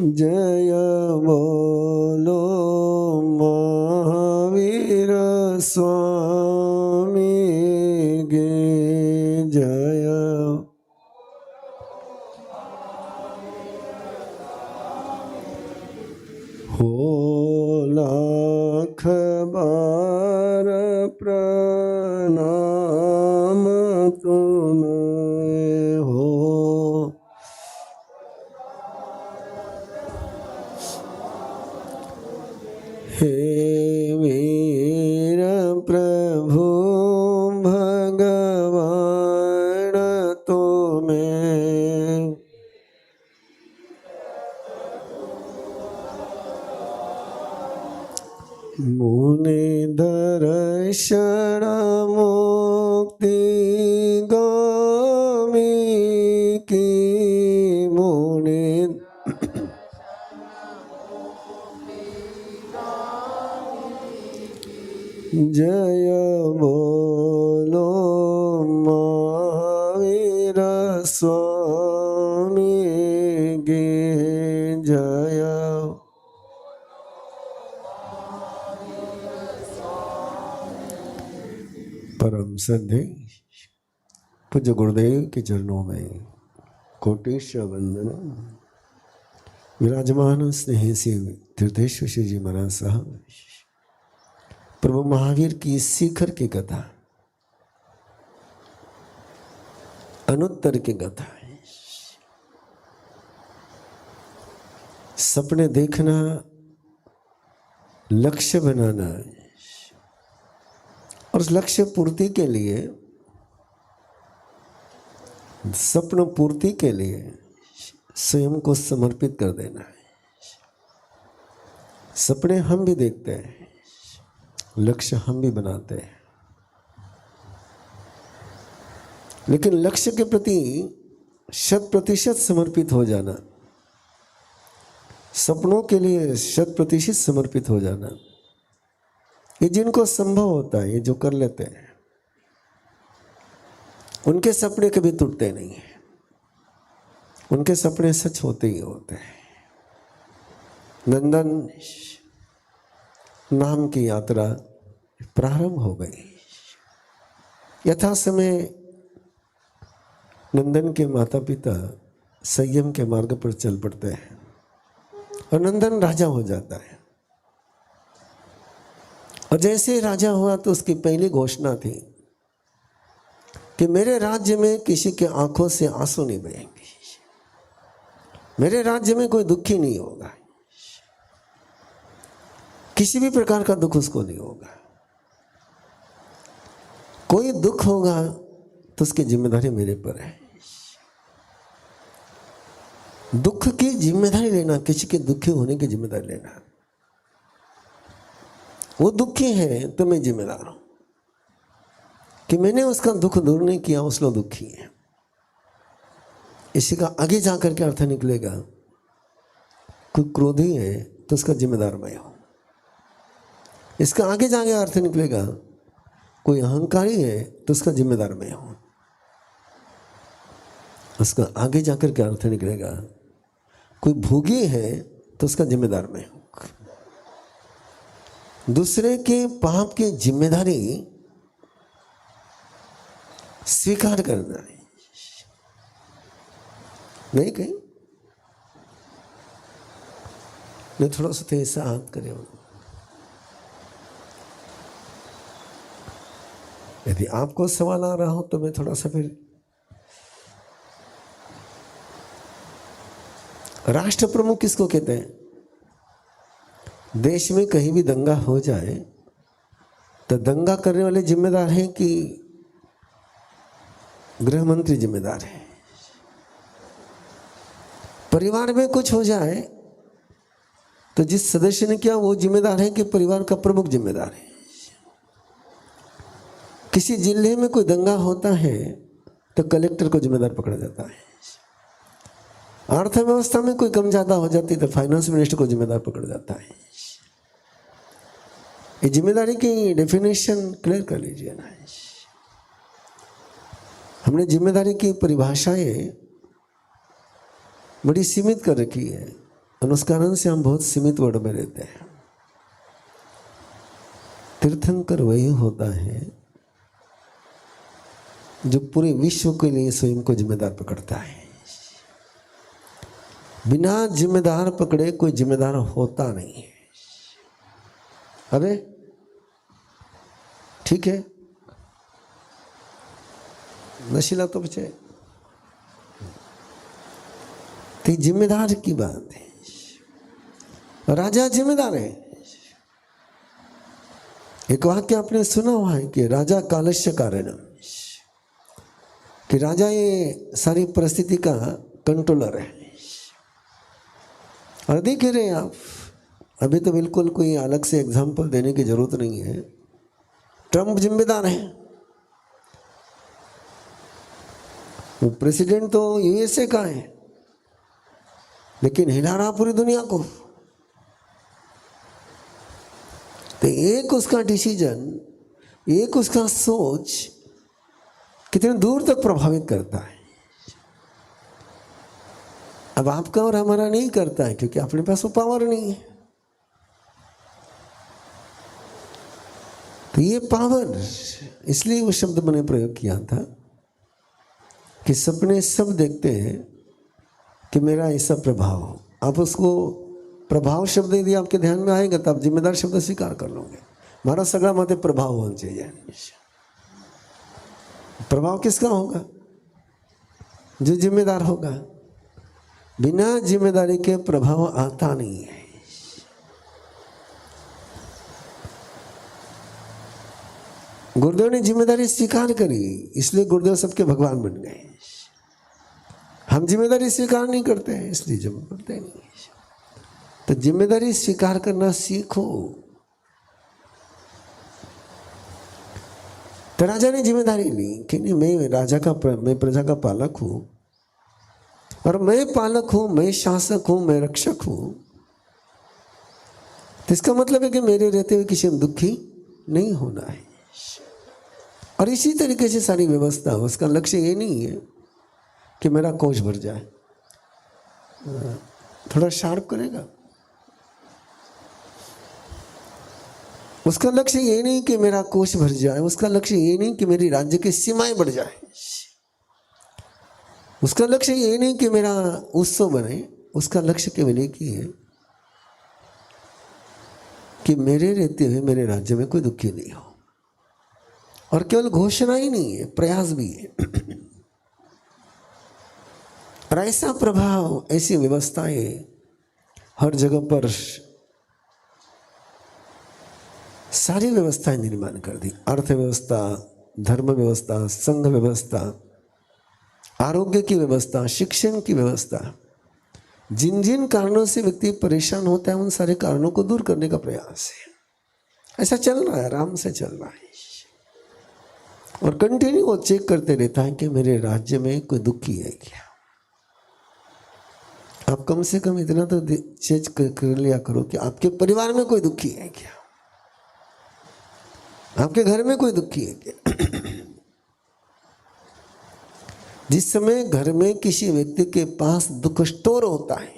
जय बोलो महावीर स्वामी गे जय। हो लाख बार प्रणाम तुम्हें हो। हे वीर प्रभु भगवान तुम्हें मुनि दर्शन मुक्ति गामी की मुनि जय बोलो महावीर स्वामी गे जय। परम श्रद्धेय पूज्य गुरुदेव के चरणों में कोटेश वंदन। विराजमान स्नेह से तीर्थेश्वर श्री जी महाराज साहब प्रभु महावीर की शिखर की कथा, अनुत्तर की कथा है। सपने देखना, लक्ष्य बनाना और उस लक्ष्य पूर्ति के लिए, स्वप्न पूर्ति के लिए स्वयं को समर्पित कर देना है। सपने हम भी देखते हैं, लक्ष्य हम भी बनाते हैं, लेकिन लक्ष्य के प्रति 100% समर्पित हो जाना, सपनों के लिए 100% समर्पित हो जाना, ये जिनको संभव होता है, ये जो कर लेते हैं, उनके सपने कभी टूटते नहीं हैं। उनके सपने सच होते ही होते हैं। नंदन नाम की यात्रा प्रारंभ हो गई। यथा समय नंदन के माता पिता संयम के मार्ग पर चल पड़ते हैं और नंदन राजा हो जाता है। और जैसे राजा हुआ तो उसकी पहली घोषणा थी कि मेरे राज्य में किसी के आंखों से आंसू नहीं बहेंगे, मेरे राज्य में कोई दुखी नहीं होगा, किसी भी प्रकार का दुख उसको नहीं होगा। कोई दुख होगा तो उसकी जिम्मेदारी मेरे पर है। दुख की जिम्मेदारी लेना, किसी के दुखी होने की जिम्मेदारी लेना। वो दुखी है तो मैं जिम्मेदार हूं कि मैंने उसका दुख दूर नहीं किया, उसको दुखी है। इसी का आगे जाकर के अर्थ निकलेगा, कोई क्रोधी है तो उसका जिम्मेदार मैं हूं। इसका आगे जाके अर्थ निकलेगा, कोई अहंकारी है तो उसका जिम्मेदार मैं हूं। उसका आगे जाकर के अर्थ निकलेगा, कोई भोगी है तो उसका जिम्मेदार मैं हूं। दूसरे के पाप की जिम्मेदारी स्वीकार करना है, नहीं कहीं नहीं। थोड़ा सा ऐसा हाथ करे। यदि आपको सवाल आ रहा हो तो मैं थोड़ा सा फिर। राष्ट्र प्रमुख किसको कहते हैं? देश में कहीं भी दंगा हो जाए तो दंगा करने वाले जिम्मेदार हैं कि गृह मंत्री जिम्मेदार है? परिवार में कुछ हो जाए तो जिस सदस्य ने किया वो जिम्मेदार है कि परिवार का प्रमुख जिम्मेदार है? किसी जिले में कोई दंगा होता है तो कलेक्टर को जिम्मेदार पकड़ा जाता है। अर्थव्यवस्था में कोई कम ज्यादा हो जाती है तो फाइनेंस मिनिस्टर को जिम्मेदार पकड़ा जाता है। ये जिम्मेदारी की डेफिनेशन क्लियर कर लीजिए ना। हमने जिम्मेदारी की परिभाषाएं बड़ी सीमित कर रखी है। और उस कारण से हम बहुत सीमित वर्ड में रहते हैं। तीर्थंकर वही होता है जो पूरे विश्व के लिए स्वयं को जिम्मेदार पकड़ता है। बिना जिम्मेदार पकड़े कोई जिम्मेदार होता नहीं है। अबे ठीक है, नशीला तो बचे, तो जिम्मेदार की बात है। राजा जिम्मेदार है। एक वाक्य आपने सुना हुआ है कि राजा कालस्य कारण, कि राजा ये सारी परिस्थिति का कंट्रोलर है। और देख रहे हैं आप, अभी तो बिल्कुल कोई अलग से एग्जाम्पल देने की जरूरत नहीं है। ट्रम्प जिम्मेदार है, वो प्रेसिडेंट तो यूएसए का है, लेकिन हिला रहा पूरी दुनिया को। तो एक उसका डिसीजन, एक उसका सोच कितने दूर तक प्रभावित करता है। अब आपका और हमारा नहीं करता है, क्योंकि अपने पास वो पावर नहीं है। तो ये पावर, इसलिए वो शब्द मैंने प्रयोग किया था कि सपने सब देखते हैं कि मेरा ऐसा प्रभाव हो। आप उसको प्रभाव शब्द यदि आपके ध्यान में आएगा तो आप जिम्मेदार शब्द स्वीकार कर लोगे। हमारा सगड़ा मत प्रभाव होना चाहिए। प्रभाव किसका होगा? जो जिम्मेदार होगा। बिना जिम्मेदारी के प्रभाव आता नहीं है। गुरुदेव ने जिम्मेदारी स्वीकार करी, इसलिए गुरुदेव सबके भगवान बन गए। हम जिम्मेदारी स्वीकार नहीं करते हैं, इसलिए जब करते नहीं। तो जिम्मेदारी स्वीकार करना सीखो। तो राजा ने जिम्मेदारी ली कि नहीं, मैं प्रजा का पालक हूं, और मैं पालक हूं, मैं शासक हूं, मैं रक्षक हूं। तो इसका मतलब है कि मेरे रहते हुए किसी में दुखी नहीं होना है। और इसी तरीके से सारी व्यवस्था, उसका लक्ष्य ये नहीं है कि मेरा कोष भर जाए। थोड़ा शार्प करेगा। उसका लक्ष्य ये नहीं कि मेरा कोष भर जाए, उसका लक्ष्य ये नहीं कि मेरी राज्य की सीमाएं बढ़ जाए, उसका लक्ष्य ये नहीं कि मेरा उत्सव बने। उसका लक्ष्य केवल एक ही है कि मेरे रहते हुए मेरे राज्य में कोई दुखी नहीं हो। और केवल घोषणा ही नहीं है, प्रयास भी है। और ऐसा प्रभाव, ऐसी व्यवस्थाएं हर जगह पर सारी व्यवस्थाएं निर्माण कर दी। अर्थव्यवस्था, धर्म व्यवस्था, संघ व्यवस्था, आरोग्य की व्यवस्था, शिक्षण की व्यवस्था। जिन जिन कारणों से व्यक्ति परेशान होता है, उन सारे कारणों को दूर करने का प्रयास है। ऐसा चल रहा है, आराम से चल रहा है। और कंटिन्यू वो चेक करते रहता है कि मेरे राज्य में कोई दुखी है क्या। आप कम से कम इतना तो चेक कर लिया करो कि आपके परिवार में कोई दुखी है क्या, आपके घर में कोई दुखी है क्या। जिस समय घर में किसी व्यक्ति के पास दुख स्टोर होता है,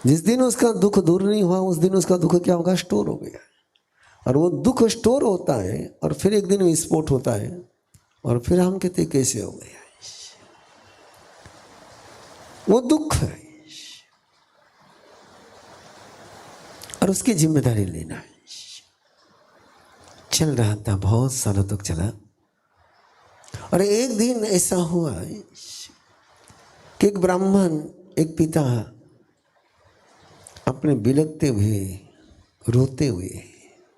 जिस दिन उसका दुख दूर नहीं हुआ, उस दिन उसका दुख क्या होगा? स्टोर हो गया। और वो दुख स्टोर होता है, और फिर एक दिन विस्फोट होता है, और फिर हम कहते कैसे हो गया। वो दुख है, और उसकी जिम्मेदारी लेना है। चल रहा था, बहुत सालों तक चला। और एक दिन ऐसा हुआ कि एक ब्राह्मण, एक पिता अपने बिलखते हुए, रोते हुए,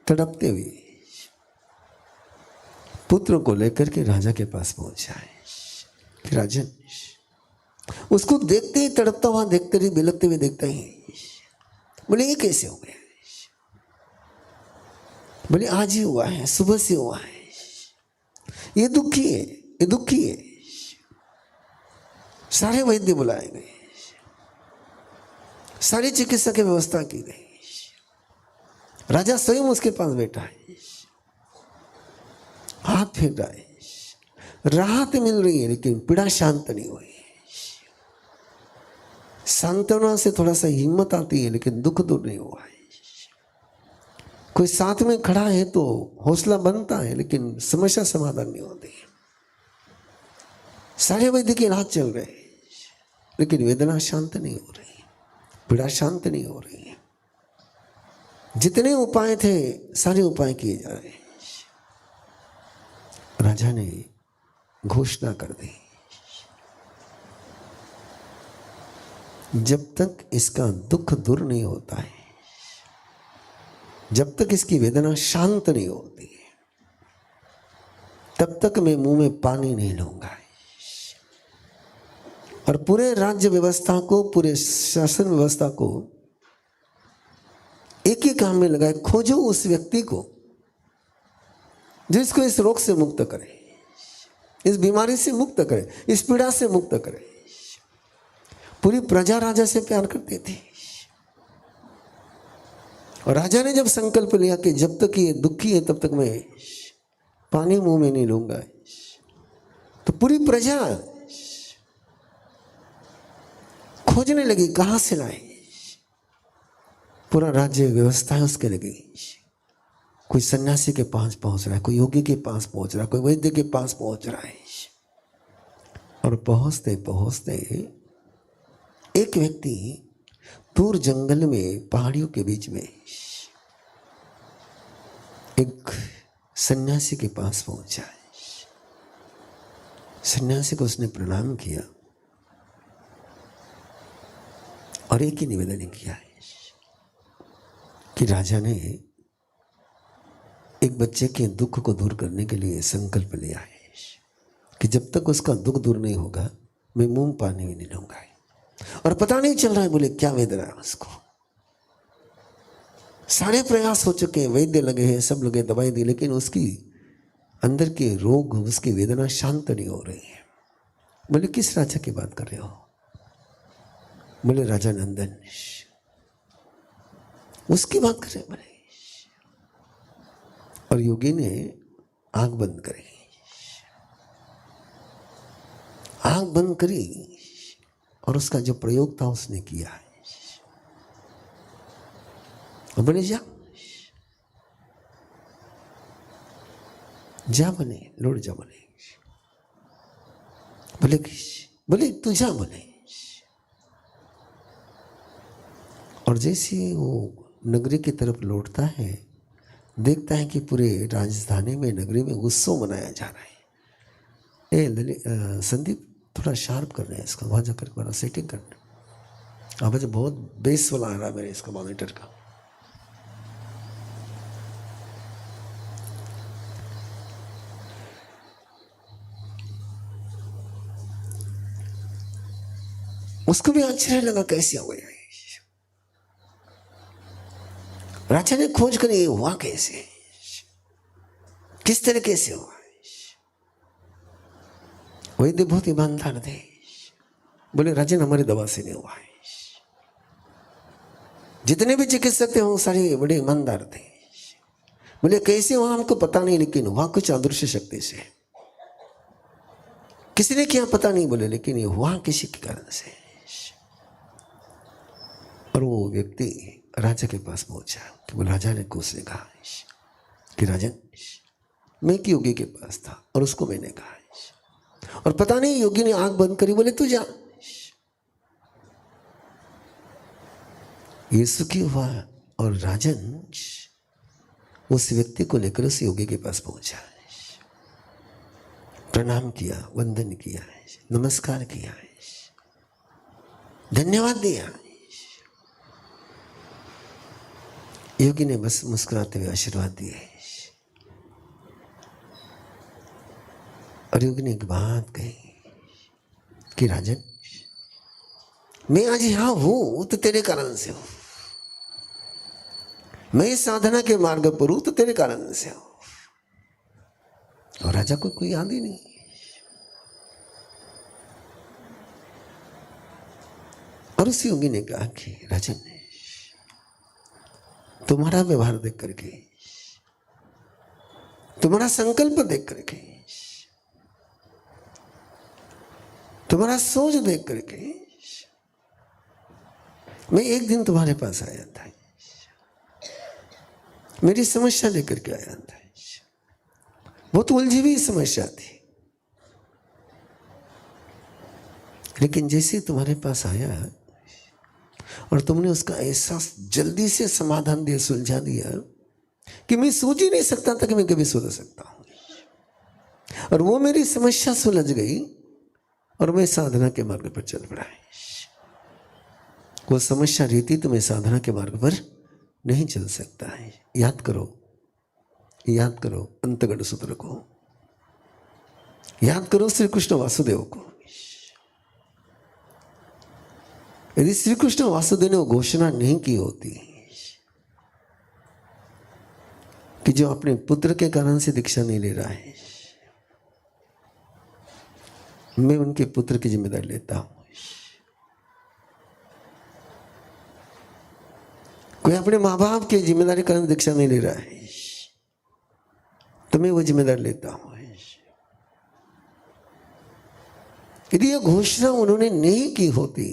तड़पते हुए पुत्र को लेकर के राजा के पास पहुंचा है कि राजन, उसको देखते ही, तड़पता हुआ देखते ही, बिलखते हुए देखते ही बोले ये कैसे हो गया? बोले आज ही हुआ है, सुबह से हुआ है। ये दुखी है, ये दुखी है। सारे वैद्य बुलाए गए, सारी चिकित्सा की व्यवस्था की गई। राजा स्वयं उसके पास बैठा है, हाथ फेर रहा है, राहत मिल रही है, लेकिन पीड़ा शांत नहीं हुई। सांत्वना से थोड़ा सा हिम्मत आती है, लेकिन दुख दूर नहीं हुआ है। कोई साथ में खड़ा है तो हौसला बनता है, लेकिन समस्या समाधान नहीं होती। सारे वैद्य के इलाज चल रहे हैं, लेकिन वेदना शांत नहीं हो रही, पीड़ा शांत नहीं हो रही है। जितने उपाय थे सारे उपाय किए जा रहे हैं। राजा ने घोषणा कर दी, जब तक इसका दुख दूर नहीं होता है, जब तक इसकी वेदना शांत नहीं होती है, तब तक मैं मुंह में पानी नहीं लूंगा। और पूरे राज्य व्यवस्था को, पूरे शासन व्यवस्था को एक ही काम में लगाए, खोजो उस व्यक्ति को जिसको इस रोग से मुक्त करे, इस बीमारी से मुक्त करे, इस पीड़ा से मुक्त करे। पूरी प्रजा राजा से प्यार करती थी, और राजा ने जब संकल्प लिया कि जब तक ये दुखी है तब तक मैं पानी मुंह में नहीं लूंगा, तो पूरी प्रजा खोजने लगी कहां से लाए। पूरा राज्य व्यवस्था है उसके लगी। कोई सन्यासी के पास पहुंच रहा है, कोई योगी के पास पहुंच रहा है, कोई वैद्य के पास पहुंच रहा है। और पहुंचते पहुंचते एक व्यक्ति दूर जंगल में, पहाड़ियों के बीच में एक सन्यासी के पास पहुंचा। सन्यासी को उसने प्रणाम किया और एक ही निवेदन किया है कि राजा ने एक बच्चे के दुख को दूर करने के लिए संकल्प लिया है कि जब तक उसका दुख दूर नहीं होगा मैं मुंह पानी भी नहीं लूंगा। और पता नहीं चल रहा है बोले क्या वेदना है उसको। सारे प्रयास हो चुके हैं, वैद्य लगे हैं, सब लगे, दवाई दी, लेकिन उसकी अंदर के रोग, उसकी वेदना शांत नहीं हो रही है। बोले किस राजा की बात कर रहे हो? बोले राजा नंदन, उसकी बात कर रहे हैं। बोले, और योगी ने आंख बंद करी, आंख बंद करी और उसका जो प्रयोग था उसने किया है। और बोले जा जा, बोले लौट जा, बोले बोले बोले तू जा, बोले। और जैसे वो नगरी की तरफ लौटता है, देखता है कि पूरे राजधानी में, नगरी में उत्सव मनाया जा रहा है। संदीप थोड़ा शार्प कर रहे हैं इसका, वहाँ जाकर बड़ा सेटिंग करना। आवाज बहुत बेस वाला आ रहा है मेरे इसका मॉनिटर का। उसको भी आश्चर्य लगा कैसे हो गया। राजा ने खोज कर ये हुआ कैसे, किस तरीके से हुआ। वैद्य बहुत ईमानदार थे, बोले राजन हमारी दवा से नहीं हुआ है। जितने भी चिकित्सक थे वो सारे बड़े ईमानदार थे। बोले कैसे हुआ हमको पता नहीं, लेकिन हुआ कुछ अदृश्य शक्ति से। किसी ने किया पता नहीं, बोले लेकिन ये हुआ किसी के कारण से। और वो व्यक्ति राजा के पास पहुंचा कि बोले राजा ने कुछ ने कहा कि राजन मैं एक योगी के पास था और उसको मैंने कहा, और पता नहीं योगी ने आंख बंद करी, बोले तू जा। ये सुखी हुआ और राजन उस व्यक्ति को लेकर उस योगी के पास पहुंचा, प्रणाम किया, वंदन किया, नमस्कार किया, धन्यवाद दिया। योगी ने बस मुस्कुराते हुए आशीर्वाद दिए। और योगी ने एक बात कही कि राजन मैं आज यहां हूं तो तेरे कारण से हूं, मैं इस साधना के मार्ग पर हूं तो तेरे कारण से हूं। और राजा को कोई याद ही नहीं। और उस योगी ने कहा कि राजन तुम्हारा व्यवहार देख करके, तुम्हारा संकल्प देख करके, तुम्हारा सोच देख करके मैं एक दिन तुम्हारे पास आया था, मेरी समस्या लेकर के आया था, बहुत उलझी हुई समस्या थी, लेकिन जैसे तुम्हारे पास आया और तुमने उसका ऐसा जल्दी से समाधान दिया, सुलझा दिया कि मैं सोच ही नहीं सकता था कि मैं कभी सुलझ सकता हूं, और वो मेरी समस्या सुलझ गई और मैं साधना के मार्ग पर चल पड़ा। वो समस्या रहती तो मैं साधना के मार्ग पर नहीं चल सकता है। याद करो, याद करो अंतगढ़ सूत्र को, याद करो श्री कृष्ण वासुदेव को। यदि श्री कृष्ण वासुदेव ने वो घोषणा नहीं की होती कि जो अपने पुत्र के कारण से दीक्षा नहीं ले रहा है, मैं उनके पुत्र की जिम्मेदारी लेता हूं। कोई अपने माँ बाप की जिम्मेदारी कारण दीक्षा नहीं ले रहा है, तो मैं वो जिम्मेदारी लेता हूं। यदि यह घोषणा उन्होंने नहीं की होती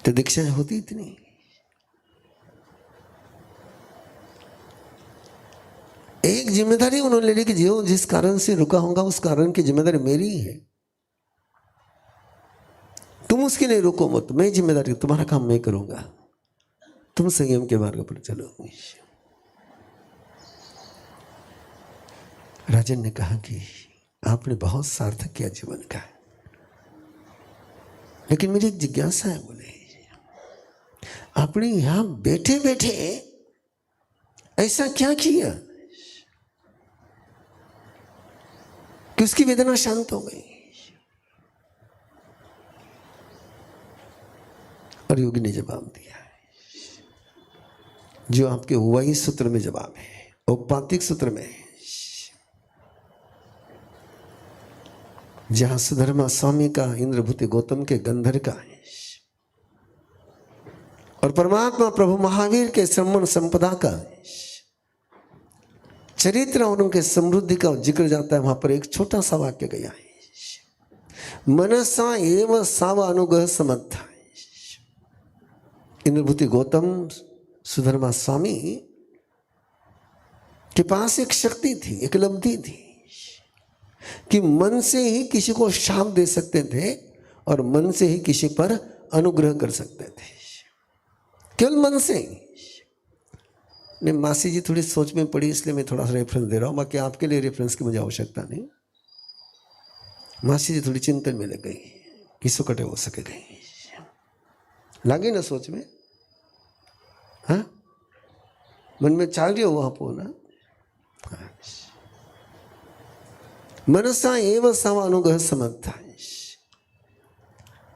तो दीक्षा होती इतनी। एक जिम्मेदारी उन्होंने ले ली कि जो जिस कारण से रुका होगा उस कारण की जिम्मेदारी मेरी है, तुम उसके लिए रुको मत, मैं जिम्मेदारी, तुम्हारा काम मैं करूंगा, तुम संयम के मार्ग पर चलो। राजन ने कहा कि आपने बहुत सार्थक किया जीवन का, लेकिन मेरी एक जिज्ञासा है। बोले आपने यहां बैठे बैठे ऐसा क्या किया कि उसकी वेदना शांत हो गई? और योगी ने जवाब दिया जो आपके वही सूत्र में जवाब है, औपातिक सूत्र में, जहां सुधर्मा स्वामी का, इंद्रभूति गौतम के, गंधर का है, और परमात्मा प्रभु महावीर के श्रमण संपदा का चरित्र और उनके समृद्धि का जिक्र जाता है। वहां पर एक छोटा सा वाक्य गया है, मनसा एव साव अनुग्रह समर्थ। इंद्रभूति गौतम सुधर्मा स्वामी के पास एक शक्ति थी, एक लब्धि थी कि मन से ही किसी को शाप दे सकते थे और मन से ही किसी पर अनुग्रह कर सकते थे, केवल मन से ही। नहीं, मासी जी थोड़ी सोच में पड़ी इसलिए मैं थोड़ा सा रेफरेंस दे रहा हूं, बाकी आपके लिए रेफरेंस की मुझे आवश्यकता नहीं। मासी जी थोड़ी चिंतन में लग गई, किसो कटे हो सके गई, लगी ना सोच में, हाँ मन में चाल रही हो वहां पो ना। मनसा एव सव अनुग्रह समर्थ,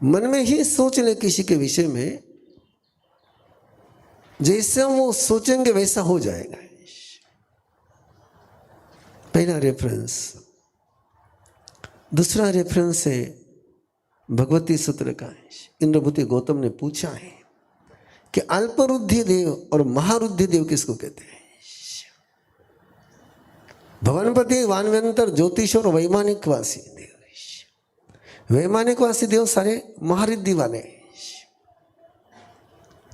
मन में ही सोच ले किसी के विषय में, जैसा वो सोचेंगे वैसा हो जाएगा। पहला रेफरेंस। दूसरा रेफरेंस है भगवती सूत्र का। इंद्रभूति गौतम ने पूछा है कि अल्परुद्धि देव और महारुद्धि देव किसको कहते हैं? भवनपति, वानव्यंतर, ज्योतिष और वैमानिकवासी देव। वैमानिकवासी देव सारे महारिद्धि वाले।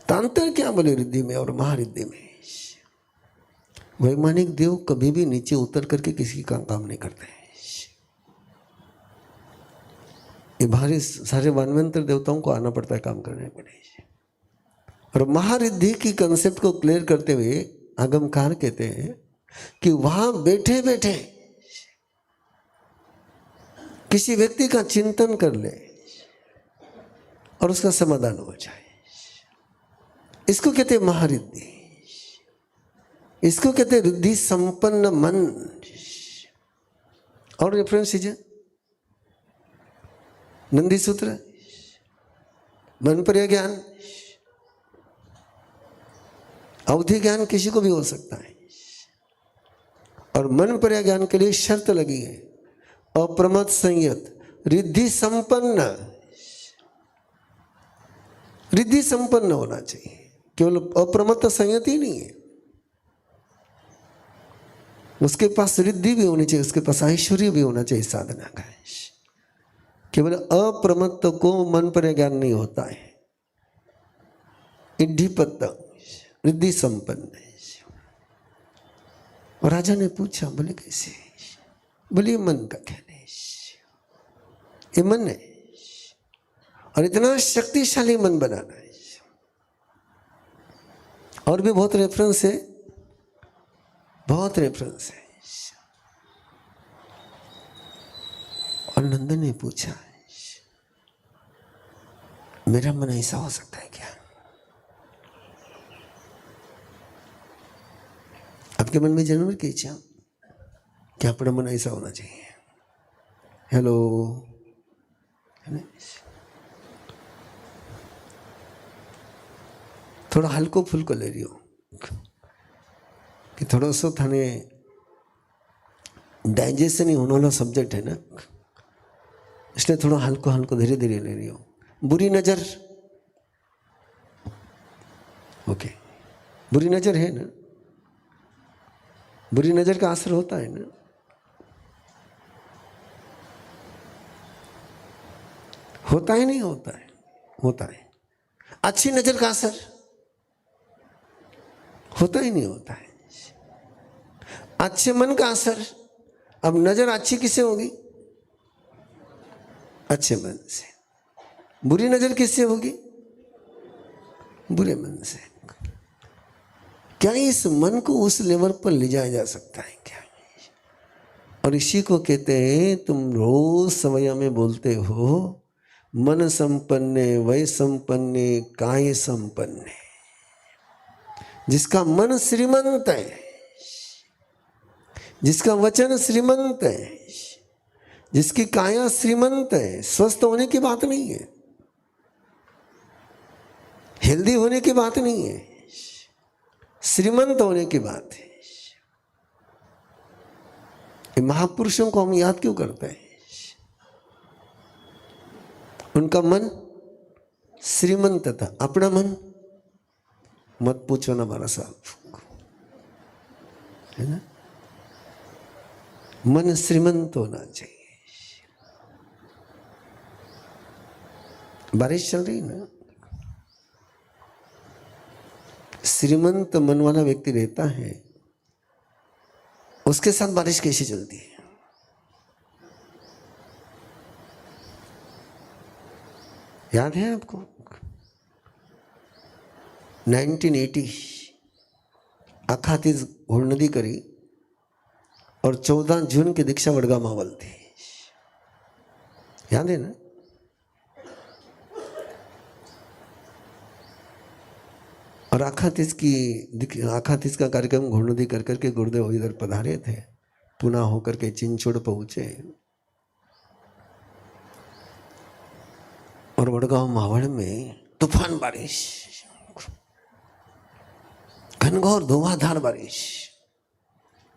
तांतर क्या बोले रिद्धि में और महारिद्धि में? वैमानिक देव कभी भी नीचे उतर करके किसी का काम नहीं करते हैं। ये भारी सारे वानवंतर देवताओं को आना पड़ता है काम करने के लिए। और महारिद्धि की कंसेप्ट को क्लियर करते हुए आगमकार कहते हैं कि वहां बैठे बैठे किसी व्यक्ति का चिंतन कर ले और उसका समाधान हो जाए, इसको कहते हैं महारिद्धि। इसको कहते हैं रिद्धि संपन्न मन। और रेफरेंस कीजिए नंदी सूत्र, मन पर ज्ञान, अवधि ज्ञान किसी को भी हो सकता है। और मन पर ज्ञान के लिए शर्त लगी है अप्रमत्त संयत, रिद्धि संपन्न। रिद्धि संपन्न होना चाहिए, केवल अप्रमत्त संयत ही नहीं है, उसके पास रिद्धि भी होनी चाहिए, उसके पास ऐश्वर्य भी होना चाहिए साधना का, केवल अप्रमत्त को मन पर ज्ञान नहीं होता है। इड्ढीपत्त रिद्धि संपन्न। और राजा ने पूछा, बोले कैसे? बोले ये मन का कहना है, ये मन है और इतना शक्तिशाली मन बनाना है। और भी बहुत रेफरेंस है, बहुत रेफरेंस है। और नंदन ने पूछा, मेरा मन ऐसा हो सकता है क्या? आपके मन में जन्म की इच्छा क्या अपना मन ऐसा होना चाहिए? हेलो, थोड़ा हल्को फुल्को ले रही हो कि थोड़ा सो थाने डाइजेशन ही होने वाला सब्जेक्ट है ना, इसलिए थोड़ा हल्को हल्को धीरे धीरे ले रही हो। बुरी नजर, ओके, बुरी नजर है ना, बुरी नजर का असर होता है ना। होता है नहीं होता है? होता है। अच्छी नजर का असर होता ही नहीं होता है। अच्छे मन का असर, अब नजर अच्छी किससे होगी? अच्छे मन से। बुरी नजर किससे होगी? बुरे मन से। क्या इस मन को उस लेवल पर ले जाया जा सकता है क्या? और इसी को कहते हैं, तुम रोज सवैया में बोलते हो, मन संपन्ने वै संपन्ने काय संपन्ने। जिसका मन श्रीमंत है, जिसका वचन श्रीमंत है, जिसकी काया श्रीमंत है, स्वस्थ होने की बात नहीं है, हेल्दी होने की बात नहीं है, श्रीमंत होने की बात है। महापुरुषों को हम याद क्यों करते हैं? उनका मन श्रीमंत था। अपना मन मत पूछो ना हमारा साहब, है ना? मन श्रीमंत होना चाहिए। बारिश चल रही ना, श्रीमंत मन वाला व्यक्ति रहता है, उसके साथ बारिश कैसे चलती है? याद है आपको? 1980 आखातीज घोड नदी करी और 14 जून की दीक्षा वडगाव मावल थी। याद है ना? और आखातीज का कार्यक्रम घोड नदी कर करके गुरुदेव इधर पधारे थे, पुणे होकर के चिंचोड़ पहुंचे और वडगांव मावल में तूफान बारिश, घनघोर धुआंधार बारिश,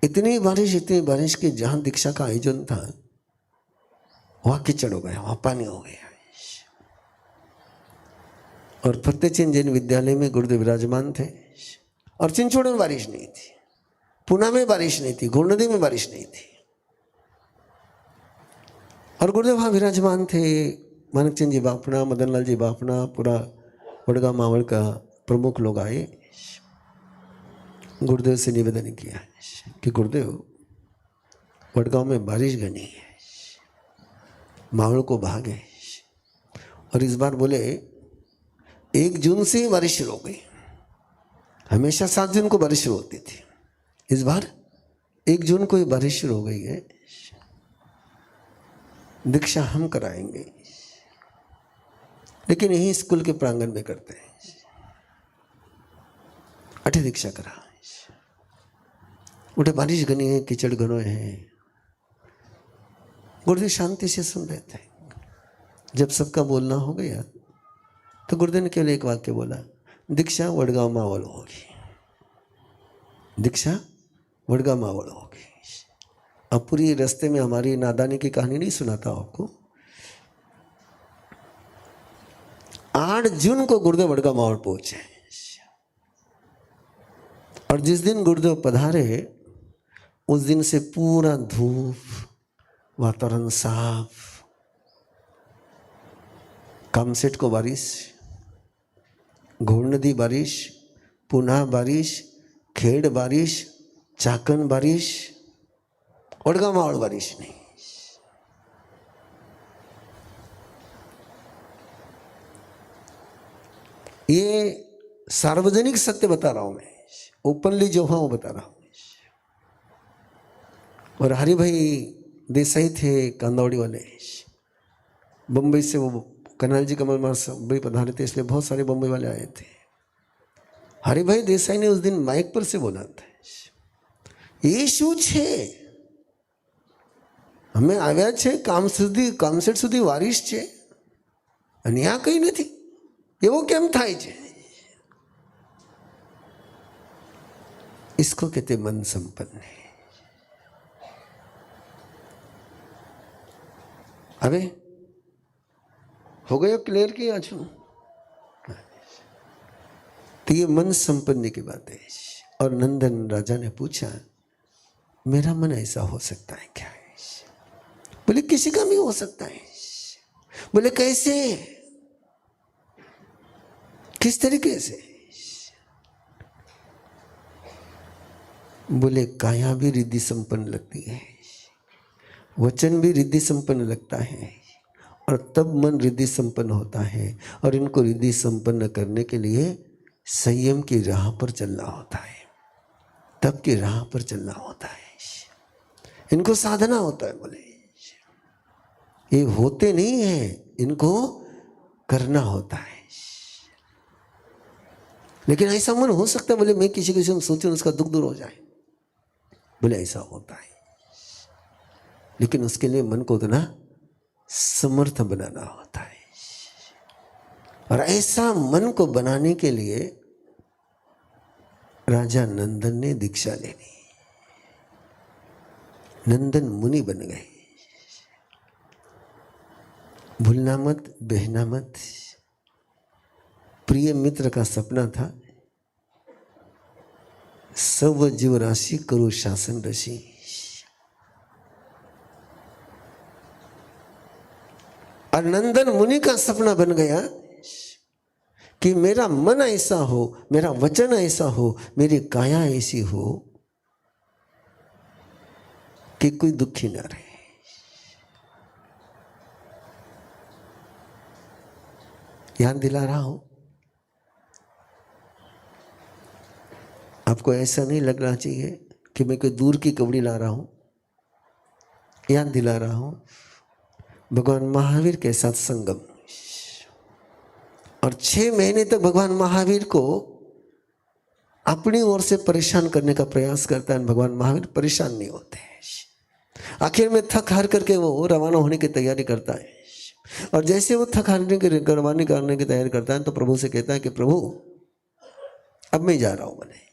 इतनी बारिश कि जहां दीक्षा का आयोजन था वहां कीचड़ हो गया, वहां पानी हो गया। और फतेहचंद जैन विद्यालय में गुरुदेव विराजमान थे और चिंचोड़ में बारिश नहीं थी, पुणे में बारिश नहीं थी, घोड नदी में बारिश नहीं थी, और गुरुदेव वहां विराजमान थे। मानकचंद जी बापना, मदन लाल जी बापना, पूरा वडगांव मावल का प्रमुख लोग आए। गुरुदेव से निवेदन किया कि गुरुदेव, वडगांव में बारिश घनी है, मावल को भागे। और इस बार बोले 1 जून से ही बारिश शुरू हो गई, हमेशा 7 जून को बारिश शुरू होती थी, इस बार 1 जून को ही बारिश शुरू हो गई है। दीक्षा हम कराएंगे, लेकिन यही स्कूल के प्रांगण में करते हैं। 8 दीक्षा करा, उठे बारिश घनी है, कीचड़ घनो है। गुरुदेव शांति से सुन रहे थे। जब सबका बोलना हो गया तो गुरुदेव ने केवल एक वाक्य बोला, दीक्षा वडगांव मावल होगी, दीक्षा वडगांव मावल होगी। अब पूरी रास्ते में हमारी नादानी की कहानी नहीं सुनाता आपको। 8 जून को गुरुदेव वडगांव मावल पहुंचे और जिस दिन गुरुदेव पधारे उस दिन से पूरा धूप, वातावरण साफ, कामसेट को बारिश, घोड़ नदी बारिश, पुनः बारिश, खेड़ बारिश, चाकन बारिश, ओडगा मावड़ बारिश नहीं। ये सार्वजनिक सत्य बता रहा हूं मैं, ओपनली जो हाँ वो बता रहा हूं। और हरि भाई देसाई थे कांदौड़ी वाले, बम्बई से, वो कन्हैया जी कमल मार बड़ी पधारे थे, इसलिए बहुत सारे बम्बई वाले आए थे। हरि भाई देसाई ने उस दिन माइक पर से बोला था, ये શું છે, અમે આવ્યા છે કામસેટ સુધી વારિસ છે અને આ કંઈ નથી, એવો કેમ થાય છે? इसको कहते मन संपन्न है। अबे हो गया क्लियर किया छू? तो ये मन संपन्न की बात है। और नंदन राजा ने पूछा, मेरा मन ऐसा हो सकता है क्या? बोले किसी का भी हो सकता है। बोले कैसे, किस तरीके से? बोले काया भी रिद्धि संपन्न लगती है, वचन भी रिद्धि संपन्न लगता है, और तब मन रिद्धि संपन्न होता है। और इनको रिद्धि संपन्न करने के लिए संयम की राह पर चलना होता है, तब की राह पर चलना होता है, इनको साधना होता है। बोले ये होते नहीं है, इनको करना होता है। लेकिन ऐसा मन हो सकता है, बोले मैं किसी किसी में सोचूं उसका दुख दूर हो जाए, बोले ऐसा होता है। लेकिन उसके लिए मन को उतना समर्थ बनाना होता है। और ऐसा मन को बनाने के लिए राजा नंदन ने दीक्षा ले ली, नंदन मुनि बन गए। भूलना मत, बहना मत। प्रिय मित्र का सपना था, सब जीव राशि करो शासन रशी। और नंदन मुनि का सपना बन गया कि मेरा मन ऐसा हो, मेरा वचन ऐसा हो, मेरी काया ऐसी हो कि कोई दुखी ना रहे। याद दिला रहा हूं आपको, ऐसा नहीं लगना चाहिए कि मैं कोई दूर की कबड़ी ला रहा हूं। याद दिला रहा हूं भगवान महावीर के साथ संगम। और 6 महीने तक भगवान महावीर को अपनी ओर से परेशान करने का प्रयास करता है। भगवान महावीर परेशान नहीं होते। आखिर में थक हार करके वो रवाना होने की तैयारी करता है। और जैसे वो थक हारने की रवाना करने की तैयारी करता है तो प्रभु से कहता है कि प्रभु अब मैं जा रहा हूं, मैंने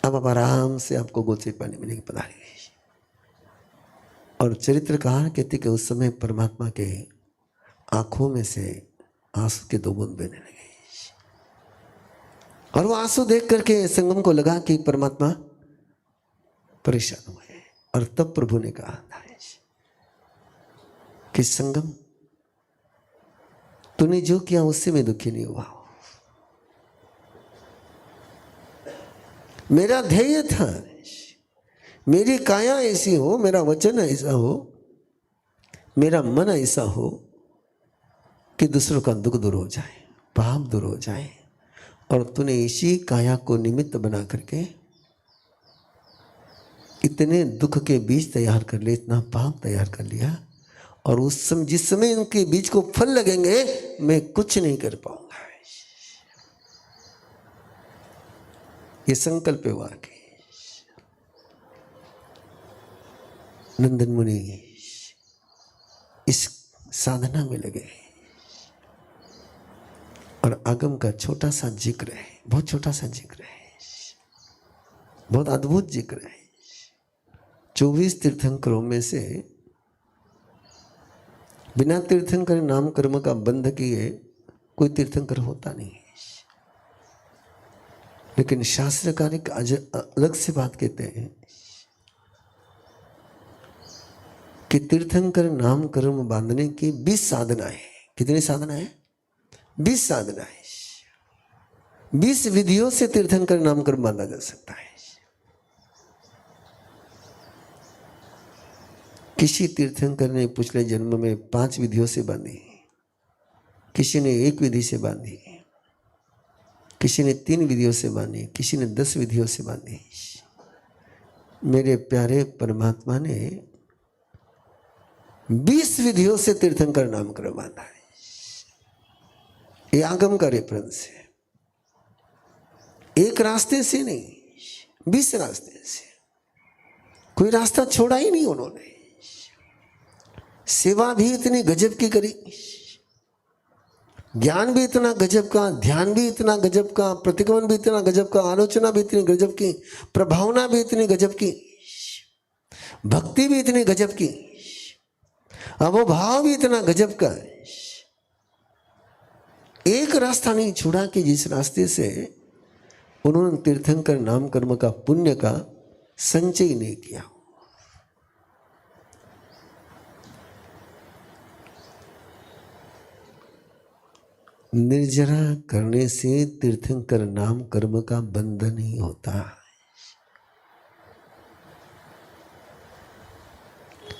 अब आप आराम से आपको गोद से पानी मिलेगी, पधारिए। और चरित्रकार कहते कि उस समय परमात्मा के आंखों में से आंसू के 2 बूंद बहने लगे। और वो आंसू देख करके संगम को लगा कि परमात्मा परेशान हुए। और तब प्रभु ने कहा था कि संगम, तूने जो किया उससे मैं दुखी नहीं हुआ। मेरा ध्येय था मेरी काया ऐसी हो, मेरा वचन ऐसा हो, मेरा मन ऐसा हो कि दूसरों का दुख दूर हो जाए, पाप दूर हो जाए। और तूने इसी काया को निमित्त बना करके इतने दुख के बीज तैयार कर लिए, इतना पाप तैयार कर लिया। और उस समय, जिस समय उनके बीज को फल लगेंगे, मैं कुछ नहीं कर पाऊंगा। ये संकल्प हुआ कि नंदन मुनि इस साधना में लगे। और आगम का छोटा सा जिक्र है, बहुत छोटा सा जिक्र है, बहुत अद्भुत जिक्र है। 24 तीर्थंकरों में से बिना तीर्थंकर नाम कर्म का बंध किए कोई तीर्थंकर होता नहीं है। लेकिन शास्त्रकार एक अलग से बात कहते हैं कि तीर्थंकर नाम कर्म बांधने की 20 साधनाएं। कितनी साधनाएं? 20 साधनाएं। 20 विधियों से तीर्थंकर नाम कर्म बांधा जा सकता है। किसी तीर्थंकर ने पिछले जन्म में 5 विधियों से बांधी, किसी ने 1 विधि से बांधी, किसी ने 3 विधियों से बांधी, किसी ने 10 विधियों से बांधी। मेरे प्यारे परमात्मा ने 20 विधियों से तीर्थंकर नाम कर्म बांधा है। ये आगम का रेफरेंस है। एक रास्ते से नहीं, 20 रास्ते से। कोई रास्ता छोड़ा ही नहीं उन्होंने। सेवा भी इतनी गजब की करी, ज्ञान भी इतना गजब का, ध्यान भी इतना गजब का, प्रतिगमन भी इतना गजब का, आलोचना भी इतनी गजब की, प्रभावना भी इतनी गजब की, भक्ति भी इतनी गजब की, अवभाव भी इतना गजब का। एक रास्ता नहीं छोड़ा कि जिस रास्ते से उन्होंने तीर्थंकर नाम कर्म का पुण्य का संचय नहीं किया। निर्जरा करने से तीर्थंकर नाम कर्म का बंधन ही होता है।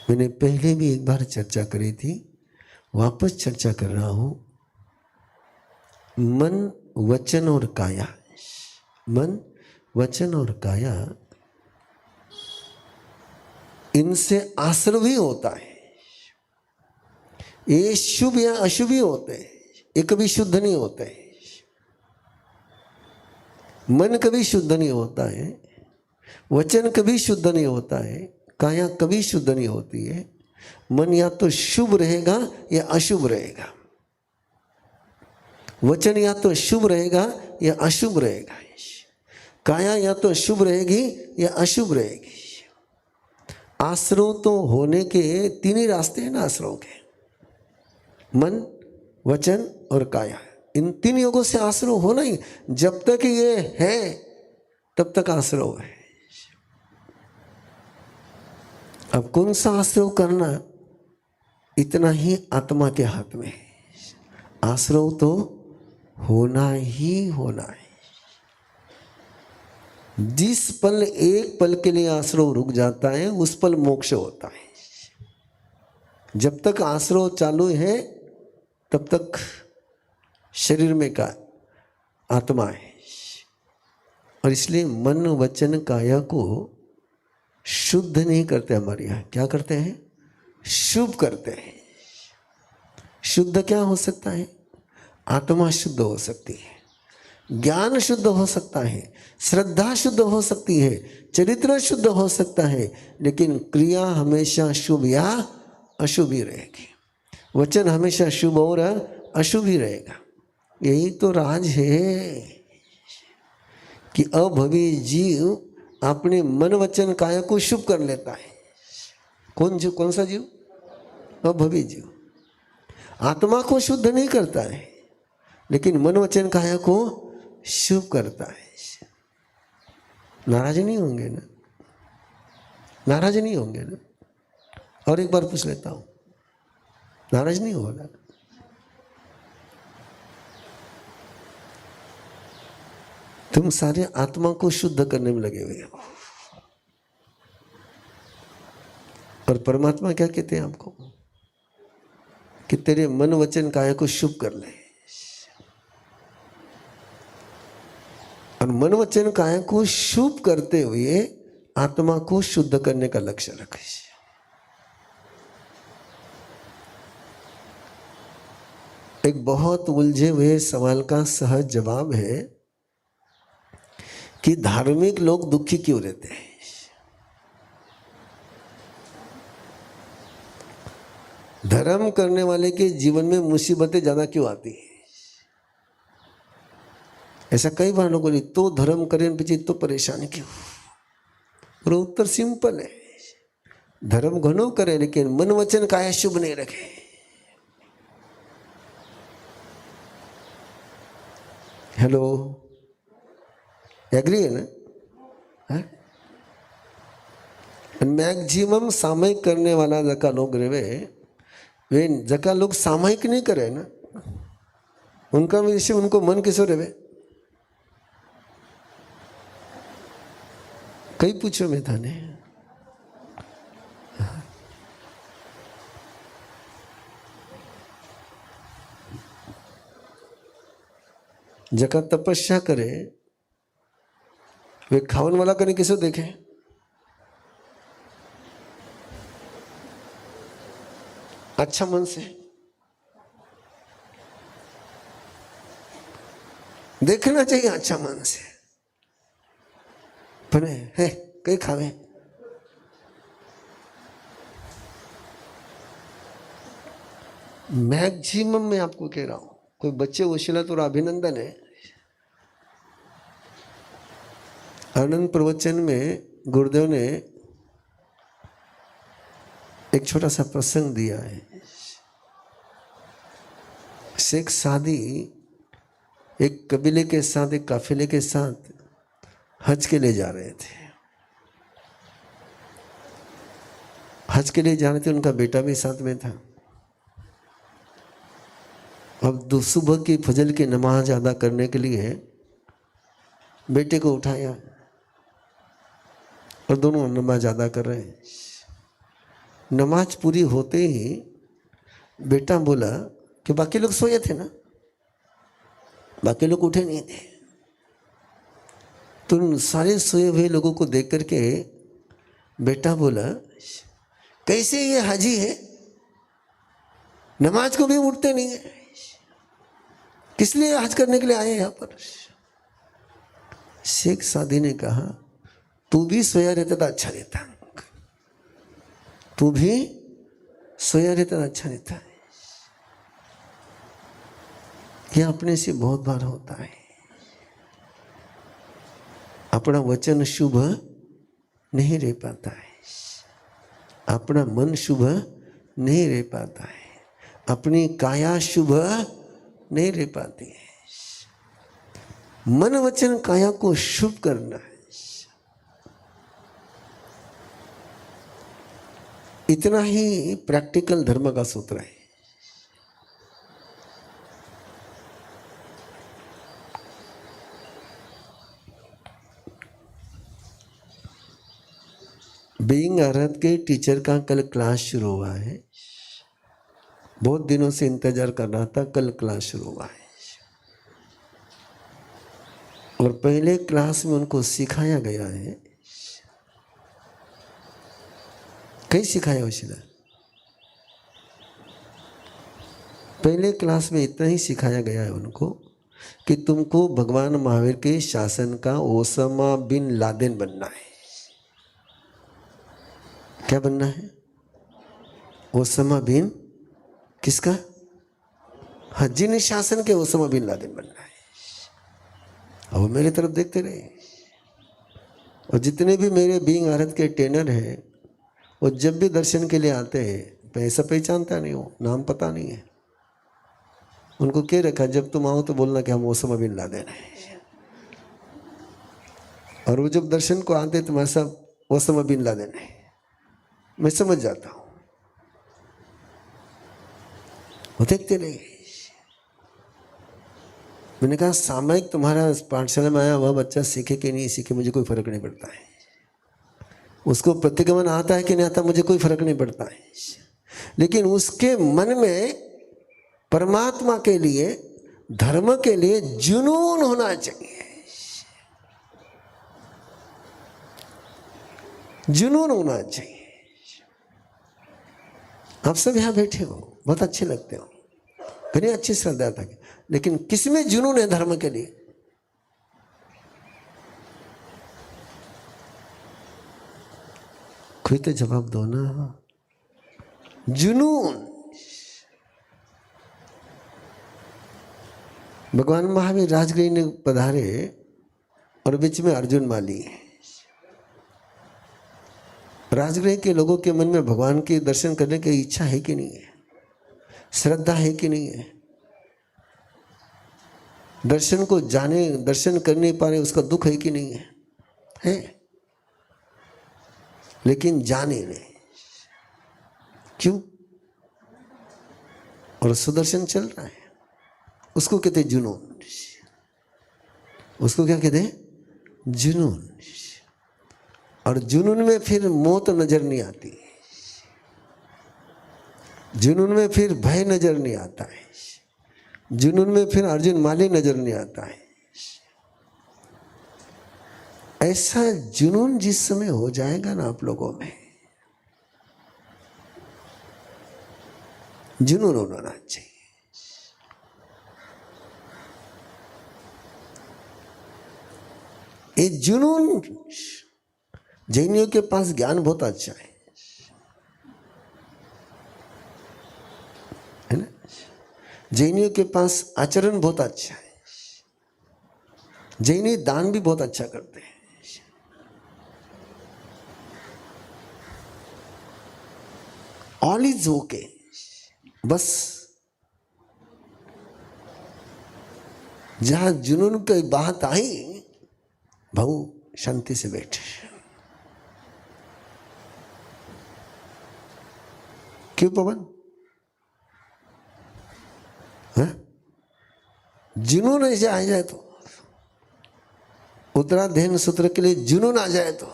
मैंने पहले भी एक बार चर्चा करी थी, वापस चर्चा कर रहा हूं। मन, वचन और काया, मन, वचन और काया, इनसे आश्रव ही होता है। ये शुभ या अशुभ ही होते हैं, ये कभी शुद्ध नहीं होते। मन कभी शुद्ध नहीं होता है, वचन कभी शुद्ध नहीं होता है, काया कभी शुद्ध नहीं होती है। मन या तो शुभ रहेगा या अशुभ रहेगा, वचन या तो शुभ रहेगा या अशुभ रहेगा, काया या तो शुभ रहेगी या अशुभ रहेगी। आश्रव तो होने के 3 ही रास्ते हैं ना आश्रव के, मन, वचन और काया। इन 3 योगों से आश्रव होना ही। जब तक ये है तब तक आश्रव है। अब कौन सा आश्रव करना, इतना ही आत्मा के हाथ में है। आश्रव तो होना ही होना है। जिस पल, एक पल के लिए आश्रव रुक जाता है, उस पल मोक्ष होता है। जब तक आश्रव चालू है तब तक शरीर में का आत्मा है। और इसलिए मन, वचन, काया को शुद्ध नहीं करते हमारे यहाँ। क्या करते हैं? शुभ करते हैं। शुद्ध क्या हो सकता है? आत्मा शुद्ध हो सकती है, ज्ञान शुद्ध हो सकता है, श्रद्धा शुद्ध हो सकती है, चरित्र शुद्ध हो सकता है, लेकिन क्रिया हमेशा शुभ या अशुभ ही रहेगी। वचन हमेशा शुभ और अशुभ ही रहेगा। यही तो राज है कि अभवी जीव अपने मन, वचन, काया को शुभ कर लेता है। कौन सा जीव? अभवी जीव। आत्मा को शुद्ध नहीं करता है, लेकिन मन, वचन, काया को शुभ करता है। नाराज नहीं होंगे ना? नाराज नहीं होंगे ना? और एक बार पूछ लेता हूं, नाराज नहीं होगा? तुम सारे आत्मा को शुद्ध करने में लगे हुए हो, और परमात्मा क्या कहते हैं आपको? कि तेरे मन, वचन, काया को शुभ कर ले। और मन, वचन, काया को शुभ करते हुए आत्मा को शुद्ध करने का लक्ष्य रखे। एक बहुत उलझे हुए सवाल का सहज जवाब है कि धार्मिक लोग दुखी क्यों रहते हैं? धर्म करने वाले के जीवन में मुसीबतें ज्यादा क्यों आती हैं? ऐसा कई बार लोगों ने, तो धर्म करें पीछे तो परेशानी क्यों? और उत्तर सिंपल है, धर्म घणो करे लेकिन मन, वचन, काया शुभ नहीं रखे। हेलो, एग्री है ना? मैक्सिमम सामयिक करने वाला जका लोग रहे वे जका लोग सामयिक नहीं करे ना उनका विषय उनको मन किसो रहे कई पूछो में था ने जका तपस्या करे वे खावन वाला कने किसो देखे अच्छा मन से देखना चाहिए अच्छा मन से पर है कई खावे मैक्सिमम मैं आपको कह रहा हूं कोई बच्चे वशीला तो अभिनंदन है। आनंद प्रवचन में गुरुदेव ने एक छोटा सा प्रसंग दिया है। शेख सादी एक कबीले के साथ एक काफिले के साथ हज के लिए जा रहे थे। हज के लिए जा रहे थे, उनका बेटा भी साथ में था। अब सुबह की फजल की नमाज अदा करने के लिए बेटे को उठाया और दोनों नमाज अदा कर रहे हैं। नमाज पूरी होते ही बेटा बोला कि बाकी लोग सोए थे ना, बाकी लोग उठे नहीं थे। तो उन सारे सोए हुए लोगों को देख करके बेटा बोला कैसे ये हाजी है, नमाज को भी उठते नहीं है, किस लिए हज करने के लिए आए यहाँ पर। शेख सादी ने कहा तू भी सोया रहता तो अच्छा रहता, तू भी सोया रहता तो अच्छा रहता है। यह अपने से बहुत बार होता है। अपना वचन शुभ नहीं रह पाता है, अपना मन शुभ नहीं रह पाता है, अपनी काया शुभ नहीं रह पाती है। मन वचन काया को शुभ करना है, इतना ही प्रैक्टिकल धर्म का सूत्र है। बीइंग अर्हत के टीचर का कल क्लास शुरू हुआ है। बहुत दिनों से इंतजार कर रहा था, कल क्लास शुरू हुआ है। और पहले क्लास में उनको सिखाया गया है, कहीं सिखाया वशीला, पहले क्लास में इतना ही सिखाया गया है उनको कि तुमको भगवान महावीर के शासन का ओसामा बिन लादेन बनना है। क्या बनना है? ओसामा बिन किसका? जिन शासन के ओसामा बिन लादेन बनना है। अब मेरे तरफ देखते रहे, और जितने भी मेरे बीइंग अर्हत के ट्रेनर हैं वो जब भी दर्शन के लिए आते हैं, पैसा पहचानता नहीं हो, नाम पता नहीं है, उनको क्या रखा जब तुम आओ तो बोलना कि हम ओसामा बिन लादेन हैं। और वो जब दर्शन को आते तुम्हारे सब ओसामा बिन लादेन है, मैं समझ जाता हूं। वो देखते नहीं। मैंने कहा सामयिक तुम्हारा पाठशाला में आया हुआ बच्चा सीखे कि नहीं सीखे मुझे कोई फर्क नहीं पड़ता है, उसको प्रतिगमन आता है कि नहीं आता मुझे कोई फर्क नहीं पड़ता है, लेकिन उसके मन में परमात्मा के लिए, धर्म के लिए जुनून होना चाहिए, जुनून होना चाहिए। आप सब यहां बैठे हो, बहुत अच्छे लगते हो, बड़ी अच्छी श्रद्धा था, लेकिन किसमें जुनून है धर्म के लिए? कोई तो जवाब दो ना। जुनून। भगवान महावीर राजगृह ने पधारे और बीच में अर्जुन माली। राजगृह के लोगों के मन में भगवान के दर्शन करने की इच्छा है कि नहीं है, श्रद्धा है कि नहीं है? दर्शन को जाने, दर्शन कर नहीं पा रहे उसका दुख है कि नहीं है? है। लेकिन जाने नहीं। क्यों? और सुदर्शन चल रहा है, उसको कहते हैं जुनून। उसको क्या कहते हैं? जुनून। और जुनून में फिर मौत नजर नहीं आती, जुनून में फिर भय नजर नहीं आता है, जुनून में फिर अर्जुन माली नजर नहीं आता है। ऐसा जुनून जिस समय हो जाएगा ना आप लोगों में, जुनून होना चाहिए। ये जुनून, जैनियों के पास ज्ञान बहुत अच्छा है ना? जैनियों के पास आचरण बहुत अच्छा है, जैनी दान भी बहुत अच्छा करते हैं। ऑल इज ओके, बस जहां जुनून की बात आई, भाऊ शांति से बैठे। क्यों पवन? जुनून ऐसे आ जाए तो, उत्तराध्ययन सूत्र के लिए जुनून आ जाए तो,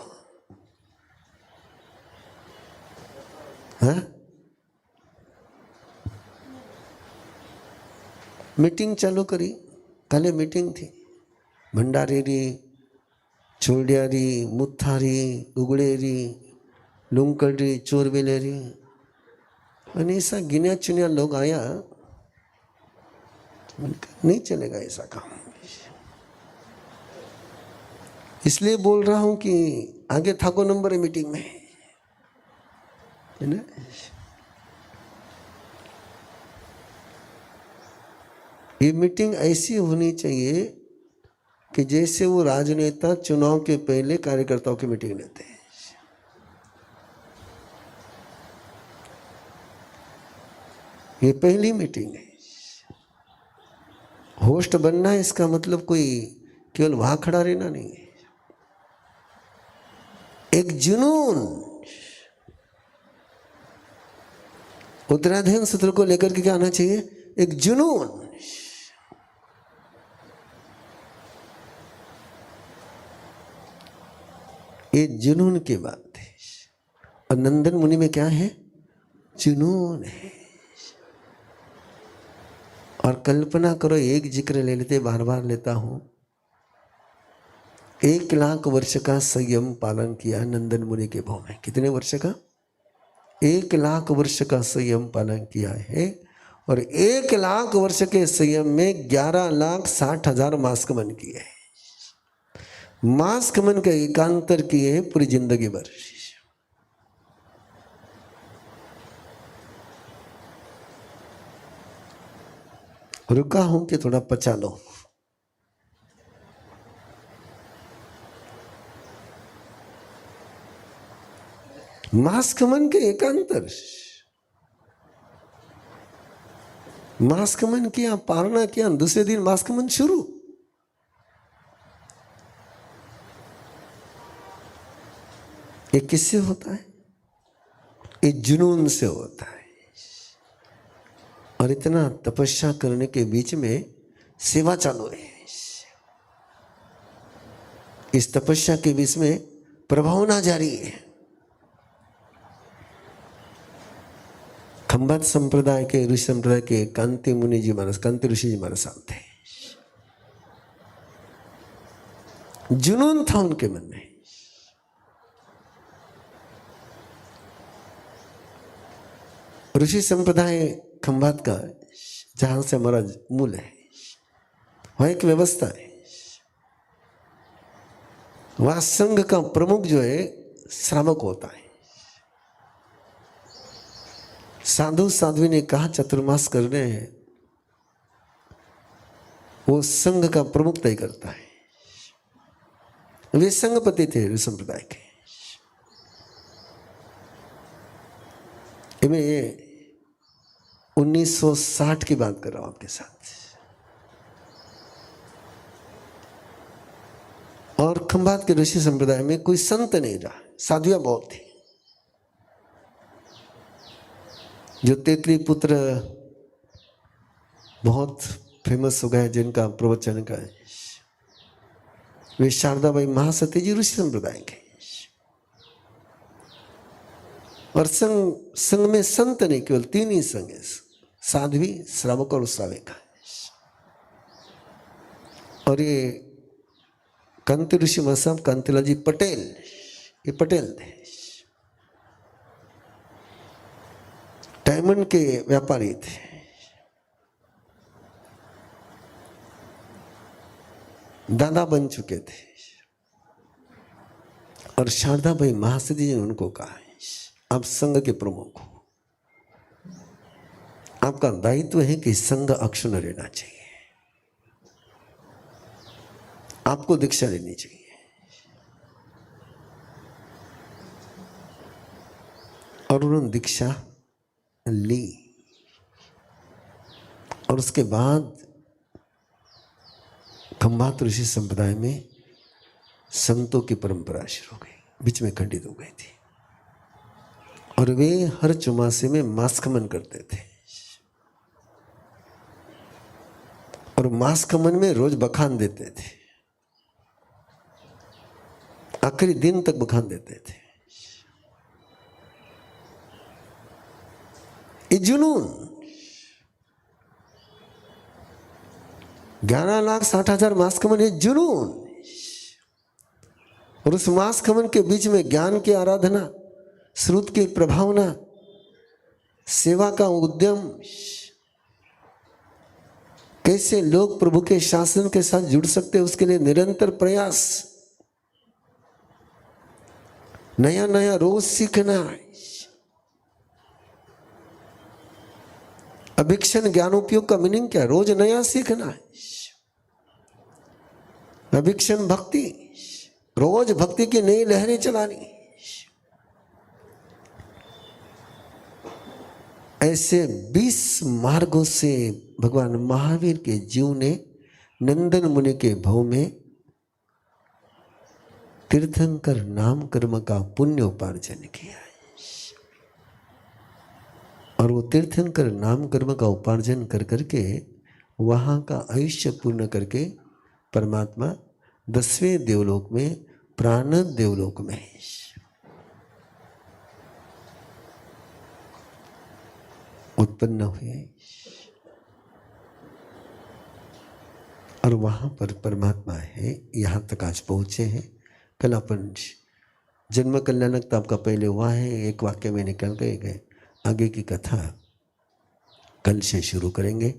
मीटिंग चालू करी, कल मीटिंग थी, भंडारेरी, छोड़ियारी, मुथारी, उगड़ेरी, लुंकड़ी, चोरबेलेरी, ऐसा गिने चुनिया लोग आया। नहीं चलेगा ऐसा काम, इसलिए बोल रहा हूं कि आगे थाको नंबर है मीटिंग में, है ना? ये मीटिंग ऐसी होनी चाहिए कि जैसे वो राजनेता चुनाव के पहले कार्यकर्ताओं की मीटिंग लेते हैं। ये पहली मीटिंग है। होस्ट बनना है, इसका मतलब कोई केवल वहां खड़ा रहना नहीं है, एक जुनून। उत्तराध्ययन सूत्र को लेकर के क्या आना चाहिए? एक जुनून। ये जुनून की बात है। और नंदन मुनि में क्या है? जुनून है। और कल्पना करो, एक जिक्र ले लेते, बार बार लेता हूं, 1,00,000 वर्ष का संयम पालन किया नंदन मुनि के भाव में। कितने वर्ष का? 1,00,000 वर्ष का संयम पालन किया है। और 1,00,000 वर्ष के संयम में 11,60,000 मास्कमन किए हैं। मास्कमन का एकांतर किए हैं पूरी जिंदगी भर। रुका हूं कि थोड़ा पचा लो। मास्कमन के एकांतर, मास्कमन किया, पालना किया, दूसरे दिन मास्कमन शुरू। ये किससे होता है? ये जुनून से होता है। और इतना तपस्या करने के बीच में सेवा चालू है। इस तपस्या के बीच में प्रभावना जारी है। खंभात संप्रदाय के, ऋषि संप्रदाय के कांति मुनि जी महाराज, कांति ऋषि जी महाराज साहब थे। जुनून था उनके मन में। ऋषि संप्रदाय खंभात का, जहां से हमारा मूल है, वहां एक व्यवस्था है। वहां संघ का प्रमुख जो है श्रावक होता है। साधु साध्वी ने कहा चतुर्मास करने हैं, वो संघ का प्रमुख तय करता है। वे संघपति थे ऋषि संप्रदाय के। मैं 1960 की बात कर रहा हूं आपके साथ। और खंभात के ऋषि संप्रदाय में कोई संत नहीं रहा, साधुआ बहुत थी। जो तेतली पुत्र बहुत फेमस हो गए, जिनका प्रवचन का वे शारदाबाई महासती जी ऋषि संप्रदाय के। और संघ में संत नहीं, केवल 3 ही संघ है, साध्वी, श्रावक और श्राविका। और ये कांति ऋषि महासाब कांतिलाल जी पटेल, ये पटेल थे, डायमंड के व्यापारी थे। दादा बन चुके थे। और शारदाबाई महासती जी ने उनको कहा, आप संघ के प्रमुख हो, आपका दायित्व है कि संघ अक्षुण्ण रहना चाहिए, आपको दीक्षा लेनी चाहिए। और उन्होंने दीक्षा ली। और उसके बाद खंभात ऋषि संप्रदाय में संतों की परंपरा शुरू हो गई, बीच में खंडित हो गई थी। और वे हर चौमासे में मासखमन करते थे। और मासखमन में रोज बखान देते थे, आखिरी दिन तक बखान देते थे। ये जुनून 11,60,000 मासखमन है, जुनून। और उस मासखमन के बीच में ज्ञान की आराधना, श्रुत की प्रभावना, सेवा का उद्यम, कैसे लोग प्रभु के शासन के साथ जुड़ सकते, उसके लिए निरंतर प्रयास, नया नया रोज सीखना। अभिक्षण ज्ञानोपयोग का मीनिंग क्या है? रोज नया सीखना है। अभिक्षण भक्ति, रोज भक्ति की नई लहरें चलानी। ऐसे 20 मार्गों से भगवान महावीर के जीव ने नंदन मुनि के भव में तीर्थंकर नाम कर्म का पुण्य उपार्जन किया है। और वो तीर्थंकर नाम कर्म का उपार्जन कर करके वहाँ का आयुष्य पूर्ण करके परमात्मा 10वें देवलोक में, प्राण देवलोक में उत्पन्न हुए। और वहाँ पर परमात्मा है, यहाँ तक आज पहुँचे हैं। कल अपन जन्म कल्याणक तो आपका पहले हुआ है, एक वाक्य में निकल गए। आगे की कथा कल से शुरू करेंगे।